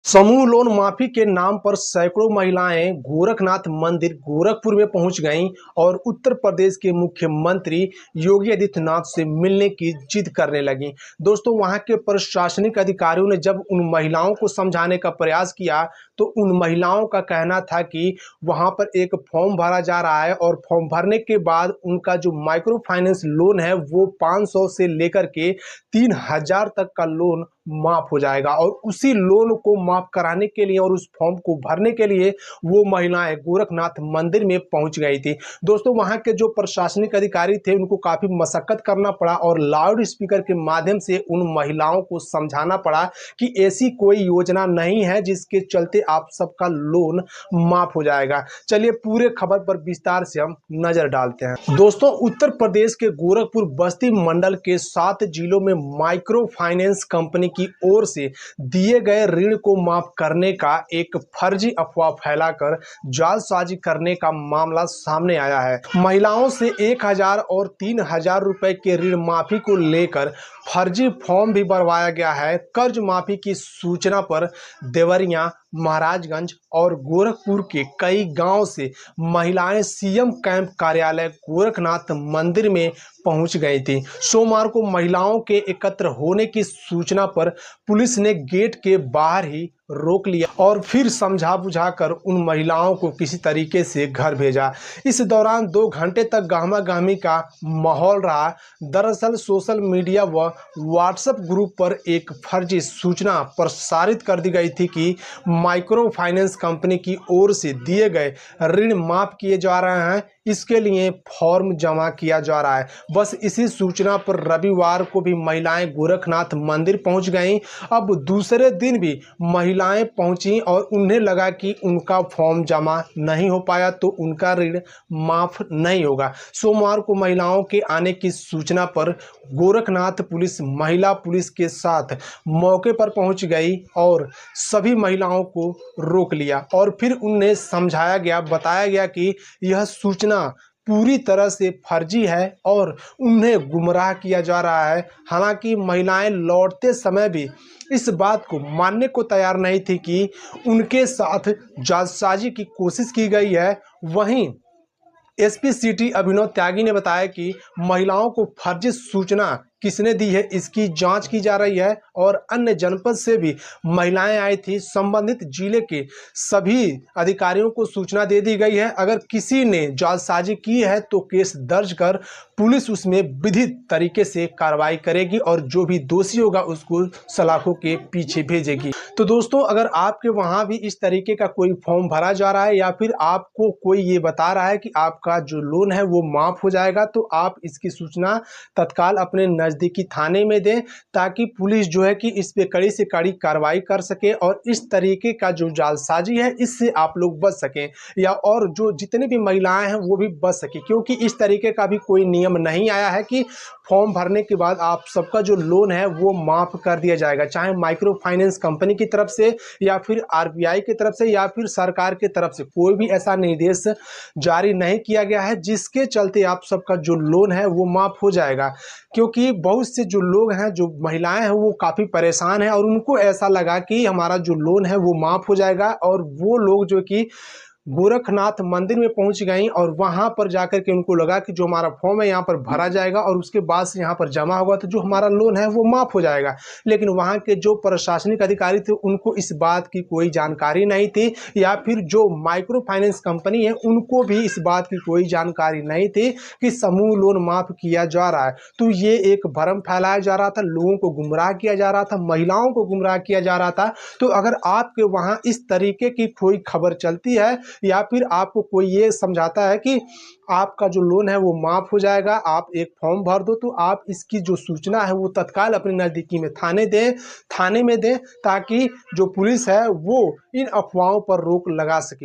समूह लोन माफी के नाम पर सैकड़ों महिलाएं गोरखनाथ मंदिर गोरखपुर में पहुंच गईं और उत्तर प्रदेश के मुख्यमंत्री योगी आदित्यनाथ से मिलने की जिद करने लगीं। दोस्तों, वहां के प्रशासनिक अधिकारियों ने जब उन महिलाओं को समझाने का प्रयास किया तो उन महिलाओं का कहना था कि वहां पर एक फॉर्म भरा जा रहा है और फॉर्म भरने के बाद उनका जो माइक्रो फाइनेंस लोन है वो 500 से लेकर के 3000 तक का लोन माफ हो जाएगा और उसी लोन को माफ कराने के लिए और उस फॉर्म को भरने के लिए वो महिलाएं गोरखनाथ मंदिर में पहुंच गई थी। दोस्तों, वहां के जो प्रशासनिक अधिकारी थे उनको काफी मशक्कत करना पड़ा और लाउड स्पीकर के माध्यम से उन महिलाओं को समझाना पड़ा कि ऐसी कोई योजना नहीं है जिसके चलते आप सबका लोन माफ हो जाएगा। चलिए पूरे खबर पर विस्तार से हम नजर डालते हैं। दोस्तों, उत्तर प्रदेश के गोरखपुर बस्ती मंडल के 7 जिलों में माइक्रो फाइनेंस कंपनी की ओर से दिए गए ऋण को माफ करने का एक फर्जी अफवाह फैलाकर जालसाजी करने का मामला सामने आया है। महिलाओं से 1000 और 3000 रुपए के ऋण माफी को लेकर फर्जी फॉर्म भी भरवाया गया है। कर्ज माफी की सूचना पर देवरिया, महाराजगंज और गोरखपुर के कई गांव से महिलाएं सीएम कैंप कार्यालय गोरखनाथ मंदिर में पहुंच गई थी। सोमवार को महिलाओं के एकत्र होने की सूचना पर पुलिस ने गेट के बाहर ही रोक लिया और फिर समझा बुझाकर उन महिलाओं को किसी तरीके से घर भेजा। इस दौरान 2 घंटे तक गहमा-गहमी का माहौल रहा। दरअसल सोशल मीडिया व व्हाट्सएप ग्रुप पर एक फर्जी सूचना प्रसारित कर दी गई थी कि माइक्रो फाइनेंस कंपनी की ओर से दिए गए ऋण माफ किए जा रहे हैं, इसके लिए फॉर्म जमा किया जा रहा है। बस इसी सूचना पर रविवार को भी महिलाएं गोरखनाथ मंदिर पहुंच गईं। अब दूसरे दिन भी महिलाएं पहुंची और उन्हें लगा कि उनका फॉर्म जमा नहीं हो पाया तो उनका ऋण माफ नहीं होगा। सोमवार को महिलाओं के आने की सूचना पर गोरखनाथ पुलिस महिला पुलिस के साथ मौके पर पहुंच गई और सभी महिलाओं को रोक लिया और फिर उन्हें समझाया गया, बताया गया कि यह सूचना पूरी तरह से फर्जी है और उन्हें गुमराह किया जा रहा है। हालांकि महिलाएं लौटते समय भी इस बात को मानने को तैयार नहीं थी कि उनके साथ जालसाजी की कोशिश की गई है। वहीं एसपी सिटी अभिनव त्यागी ने बताया कि महिलाओं को फर्जी सूचना किसने दी है इसकी जांच की जा रही है और अन्य जनपद से भी महिलाएं आई थी। संबंधित जिले के सभी अधिकारियों को सूचना दे दी गई है। अगर किसी ने जालसाजी की है तो केस दर्ज कर पुलिस उसमें विधिक तरीके से कार्रवाई करेगी और जो भी दोषी होगा उसको सलाखों के पीछे भेजेगी। तो दोस्तों, अगर आपके वहां भी इस तरीके का कोई फॉर्म भरा जा रहा है या फिर आपको कोई ये बता रहा है कि आपका जो लोन है वो माफ हो जाएगा तो आप इसकी सूचना तत्काल अपने नजदीकी थाने में दें ताकि पुलिस जो है कि इस पे कड़ी से कड़ी कार्रवाई कर सके और इस तरीके का जो जालसाजी है इससे आप लोग बच सकें या और जो जितने भी महिलाएं हैं वो भी बच सके, क्योंकि इस तरीके का भी कोई नियम नहीं आया है कि फॉर्म भरने के बाद आप सबका जो लोन है वो माफ कर दिया जाएगा, चाहे माइक्रो फाइनेंस कंपनी की तरफ से या फिर आरबीआई की तरफ से या फिर सरकार की तरफ से कोई भी ऐसा निर्देश जारी नहीं किया गया है जिसके चलते आप सबका जो लोन है वो माफ हो जाएगा। क्योंकि बहुत से जो लोग हैं, जो महिलाएं हैं, वो काफ़ी परेशान हैं और उनको ऐसा लगा कि हमारा जो लोन है वो माफ हो जाएगा और वो लोग जो कि गोरखनाथ मंदिर में पहुंच गई और वहां पर जाकर के उनको लगा कि जो हमारा फॉर्म है यहाँ पर भरा जाएगा और उसके बाद से यहाँ पर जमा होगा तो जो हमारा लोन है वो माफ हो जाएगा। लेकिन वहां के जो प्रशासनिक अधिकारी थे उनको इस बात की कोई जानकारी नहीं थी या फिर जो माइक्रो फाइनेंस कंपनी है उनको भी इस बात की कोई जानकारी नहीं थी कि समूह लोन माफ किया जा रहा है। तो ये एक भ्रम फैलाया जा रहा था, लोगों को गुमराह किया जा रहा था, महिलाओं को गुमराह किया जा रहा था। तो अगर आपके वहाँ इस तरीके की कोई खबर चलती है या फिर आपको कोई ये समझाता है कि आपका जो लोन है वो माफ हो जाएगा, आप एक फॉर्म भर दो, तो आप इसकी जो सूचना है वो तत्काल अपने नज़दीकी में थाने में दें ताकि जो पुलिस है वो इन अफवाहों पर रोक लगा सके।